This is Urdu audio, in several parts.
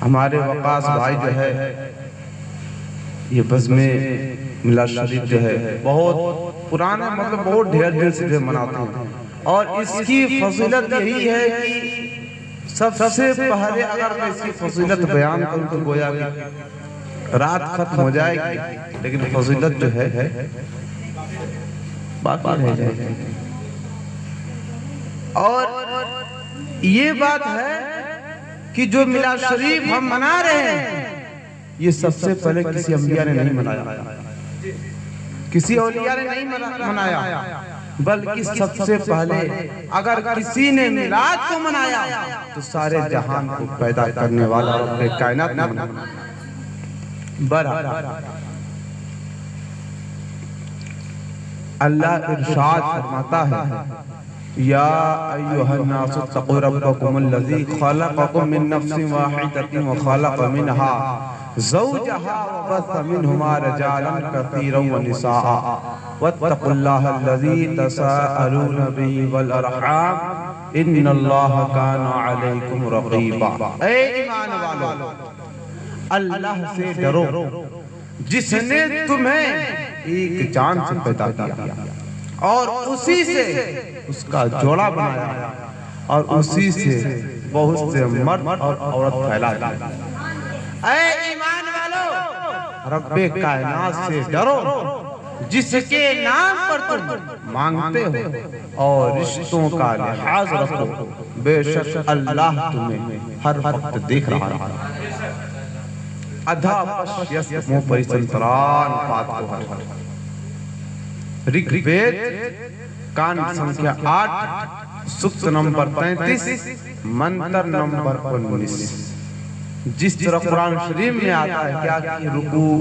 ہمارے وقاص بھائی جو ہے یہ بزم میلاد شریف جو ہے بہت پرانا مطلب بہت ڈھیر سے جو مناتے ہیں، اور اس کی فضیلت یہی ہے کہ سب سے پہلے اگر میں اس کی فضیلت بیان کروں تو گویا کہ رات ختم ہو جائے گی، لیکن فضیلت جو ہے باقی رہ جائے گی۔ اور یہ بات ہے کہ جو میلاد شریف ہم منا رہے ہیں یہ سب سے پہلے کسی انبیاء نے نہیں منایا، کسی اولیاء نے نہیں منایا، بلکہ سب سے پہلے اگر کسی نے میلاد کو منایا تو سارے جہان کو پیدا کرنے والا رب کائنات نے منایا۔ اللہ ارشاد فرماتا ہے یا ایھا الناس اتقوا ربکم الذی خلقکم من نفس واحدۃ وخلق منها زوجها وبث منهما رجالا كثيرا ونساء واتقوا الله الذي تساءلون به والارحام ان الله كان عليكم رقيبا۔ اے ایمان والو، اللہ سے ڈرو جس نے تمہیں ایک جان سے پیدا کیا اور اسی سے اس کا جوڑا بنایا اور اسی سے بہت سے مرد اور عورت پھیلا دیا۔ اے ایمان والو، رب کائنات سے ڈرو جس کے نام پر تم مانگتے ہو اور رشتوں کا لحاظ رکھو، بے شک اللہ تمہیں ہر وقت دیکھ رہا ہے۔ ادھا پشیس مو پریسنتران پات کو رگ وید کان سنکھیا 8 سکت نمبر 33 منتر نمبر 19۔ جس طرح قرآن شریف میں آتا ہے کیا کہ رکوع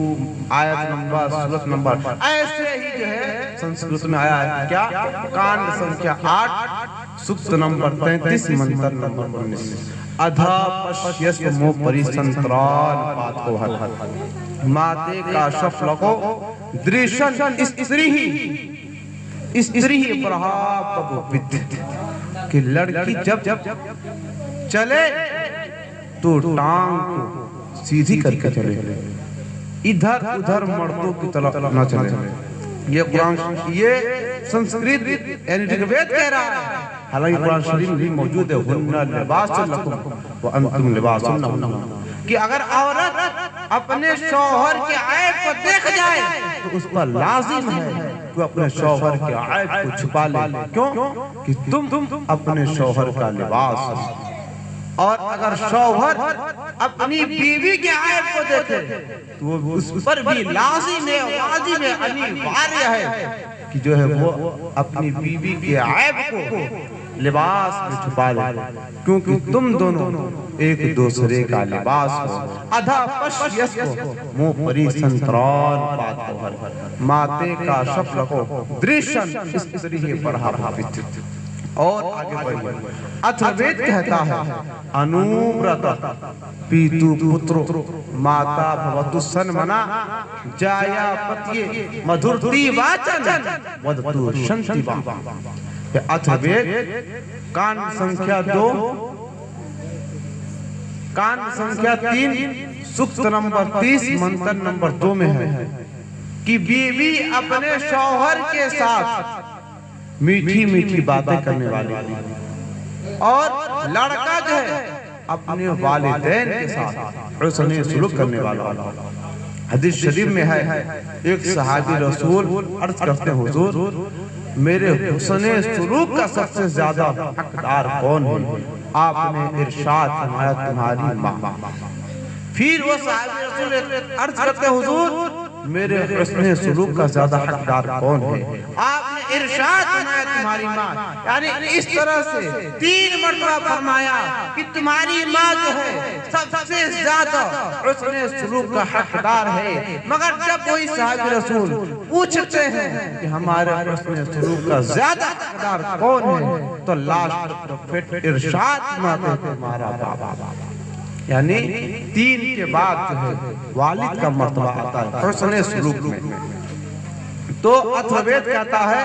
آیت نمبر سورت نمبر ایسے ہی جو ہے سنسکرت میں آیا ہے کیا کان سنکھیا 8 سکت نمبر 33 منتر نمبر 19۔ ادھا پشیس مو پریسنتران پات کو ماتے کا شف لکو دریشن استری ہی پرہا پبو کہ لڑکی جب چلے تو ٹانگ کو سیدھی کر کے چلے، ادھر ادھر مردوں کی طرف نہ چلے۔ یہ قرآن یہ سنسکرت یعنی رگ وید کہہ رہا ہے، حالانکہ قرآن شریف بھی موجود ہے ہن لباس لکم وانتم لباس لہن، کہ اگر عورت اپنے شوہر کے عیب کو دیکھ جائے تو اس پر لازم ہے کہ اپنے شوہر کے عیب کو چھپا لے، کیوں کہ تم اپنے شوہر کا لباس ہو۔ اور اگر شوہر اپنی بیوی کے عیب کو دیکھے تو اس پر بھی لازم ہے، واجب ہے، انیواریا ہے کہ جو ہے وہ اپنی بیوی کے عیب کو لباس میں چھپا لے، کیونکہ تم دونوں ایک دوسرے کا لباس ہو۔ ادھا پشیس کو مو پریسنتران پات کو ماتے کا شف لکو دریشن استری ہی پرہا بھاوت۔ اور آگے بڑھئے اتھروید کہتا ہے انومرتا پیتو پترو ماتا بھوتو سن منا جایا پتیے مدھرتی واچن ودتو شنتی با۔ اتھروید کان سنکھیا 2 کان سنکھیا 3 سکت نمبر 30 منتر نمبر 2 میں ہے کہ بیوی اپنے شوہر کے ساتھ میٹھی میٹھی باتیں کرنے والی اور لڑکا جو ہے اپنے والدین کے ساتھ حسن سلوک کرنے والا۔ حدیث شریف میں ہے ایک صحابی رسول عرض کرتے ہیں حضور میرے حسن سلوک کا سب سے زیادہ حقدار کون ہے؟ آپ نے ارشاد فرمایا تمہاری ماں۔ پھر وہ صحابی رسول عرض کرتے ہیں حضور میرے حسن سلوک کا زیادہ حقدار کون ہے؟ آپ نے ارشاد فرمایا تمہاری ماں۔ یعنی اس طرح سے 3 مرتبہ فرمایا کہ تمہاری ماں جو ہے سب سے زیادہ حسن سلوک کا حقدار ہے۔ مگر جب وہی صحابی رسول پوچھتے ہیں کہ ہمارے حسن سلوک کا زیادہ حقدار کون ہے تو لاسٹ ارشاد فرماتے تمہارا بابا۔ یعنی 3 کے بعد جو ہے والد کا مرتبہ آتا ہے حسن سلوک میں۔ تو اتھروید کہتا ہے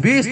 20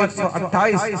128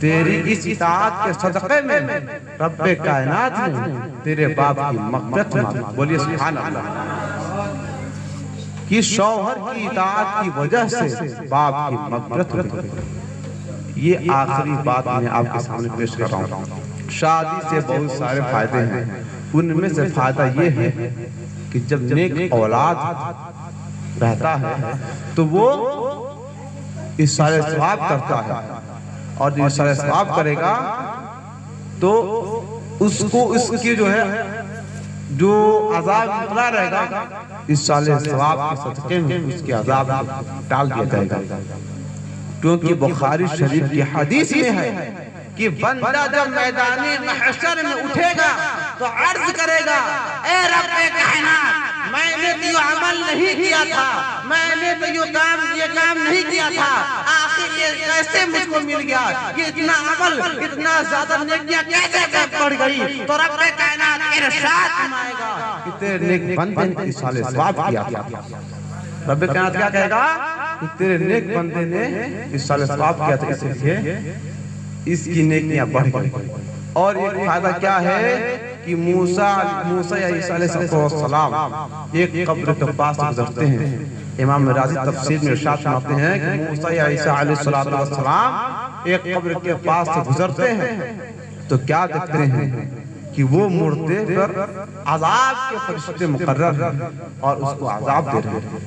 تیری اس اطاعت کے صدقے میں رب کائنات نے تیرے باپ کی مغفرت مانگی. بولیے سبحان اللہ. کہ شوہر کی اطاعت کی وجہ سے باپ کی مغفرت ہوتی ہے. یہ آخری بات میں آپ کے سامنے پیش کر رہا ہوں. شادی سے بہت سارے فائدے ہیں. ان میں سے فائدہ یہ ہے کہ جب نیک اولاد رہتا ہے تو وہ اس سارے ثواب کرتا ہے, اور جو اس سارے ثواب کرے گا تو اس کو اس کی جو ہے جو عذاب مطلع رہے گا, اس سارے ثواب کے صدقے میں اس کے عذاب ٹال دیا جائے گا. کیونکہ بخاری شریف کی حدیث میں ہے کہ بندہ جب میدان محشر میں اٹھے گا تو عرض کرے گا, اے رب کائنات, میں نے تو یہ عمل نہیں کیا تھا, میں نے تو یہ کام نہیں کیا تھا, آخر یہ کیسے مجھ کو مل گیا, یہ اتنا عمل, اتنا زیادہ نیکیاں کیسے بڑھ گئی. تو رب کائنات ارشاد فرمائے گا کہ تیرے نیک بندے نے اس سال ثواب کیا تھا. رب کائنات کیا کہے گا کہ تیرے نیک بندے نے اس سال ثواب کیا تھا, اس لیے اس کی نیکیاں بڑھ گئی. اور ایک فائدہ کیا ہے کہ موسیٰ علیہ السلام ایک قبر کے پاس گزرتے ہیں. امام رازی تفسیر میں ارشاد فرماتے ہیں کہ موسیٰ علیہ السلام ایک قبر کے پاس سے گزرتے ہیں تو کیا دیکھتے ہیں کہ وہ مردے پر عذاب کے فرشتے مقرر ہیں اور اس کو عذاب دے رہے ہیں.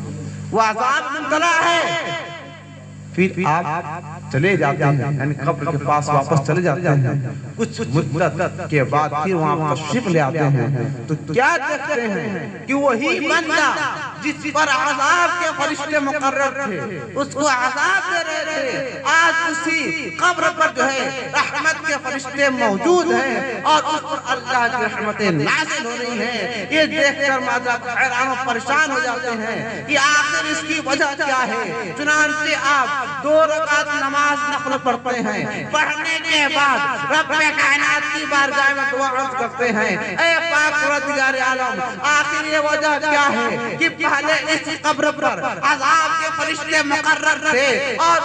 وہ عذاب مبتلا ہے. پھر آپ چلے جاتے ہیں, یعنی قبر کے پاس واپس چلے جاتے ہیں. کچھ مدت کے بعد پھر وہاں تشریف لے آتے ہیں تو کیا دیکھتے ہیں کہ وہی بندہ جس پر عذاب کے فرشتے مقرر تھے, اس کو عذاب دے رہے تھے, آج اسی قبر پر جو ہے رحمت کے فرشتے موجود ہیں اور اس پر اللہ کی رحمتیں نازل ہو رہی ہیں. یہ دیکھ کر مذہب حیران و پریشان ہو جاتے ہیں کہ آخر اس کی وجہ کیا ہے. چنانچہ آپ 2 رکعت نماز نفل پڑھتے ہیں, پڑھنے کے بعد رب کائنات کی بارگاہ میں دعا عرض کرتے ہیں, اے پاک پروردگار عالم, آخر یہ وجہ کیا ہے کہ پہلے اس قبر پر عذاب کے فرشتے مقرر تھے اور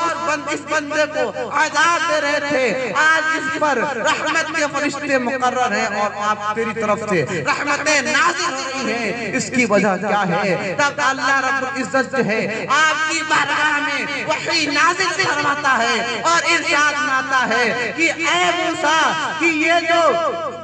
اس بندے کو عذاب دے رہے تھے, آج اس پر رحمت کے فرشتے مقرر ہیں اور آپ تیری طرف سے رحمتیں نازل ہو رہی ہیں. اس کی وجہ کیا ہے؟ تب اللہ رب العزت جو ہے آپ کی بارگاہ میں وحی نازل فرماتا ہے اور ارشاد فرماتا ہے کہ اے موسیٰ, کہ یہ جو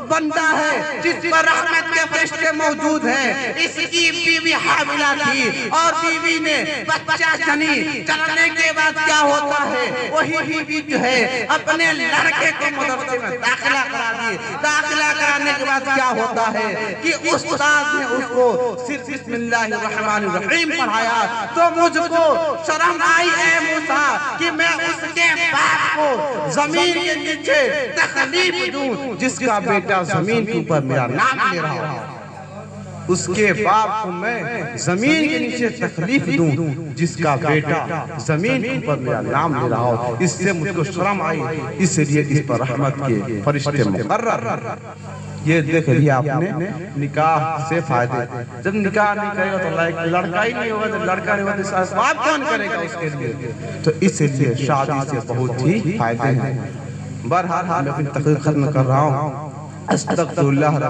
بندہ ہے جس پر رحمت کے فرشتے موجود ہیں, اس کی بیوی حاملہ تھی اور بیوی نے بچہ جنی. جننے کے بعد کیا ہوتا ہے, وہی بیوی جو ہے اپنے لڑکے کو مدرسے میں داخلہ کرا دی. داخلہ کرانے کے بعد کیا ہوتا ہے کہ استاد نے اس کو صرف بسم اللہ الرحمن الرحیم پڑھایا تو مجھ کو شرم آئی اے موسیٰ کہ میں اس کے باپ کو زمین کے نیچے تکلیف دوں جس کا بیٹا زمین کے اوپر میرا نام لے رہا ہوں. اس کے باپ کو میں زمین کے نیچے تکلیف دوں جس کا بیٹا زمین کے اوپر میرا نام لے رہا ہوں. اس سے مجھ کو شرم آئی, اس لیے اس پر رحمت کے فرشتے مقرر. یہ دیکھ لیا آپ نے نکاح سے فائدے. جب نکاح نہیں کرے گا تو لڑکا ہی نہیں ہوگا, تو لڑکا نہیں ہوگا تو ثواب کون کرے گا اس کے لیے. تو اس لیے شادی سے بہت ہی فائدے ہیں. بہرحال میں اپنی تقریر ختم کر رہا ہوں. استغفر اللہ.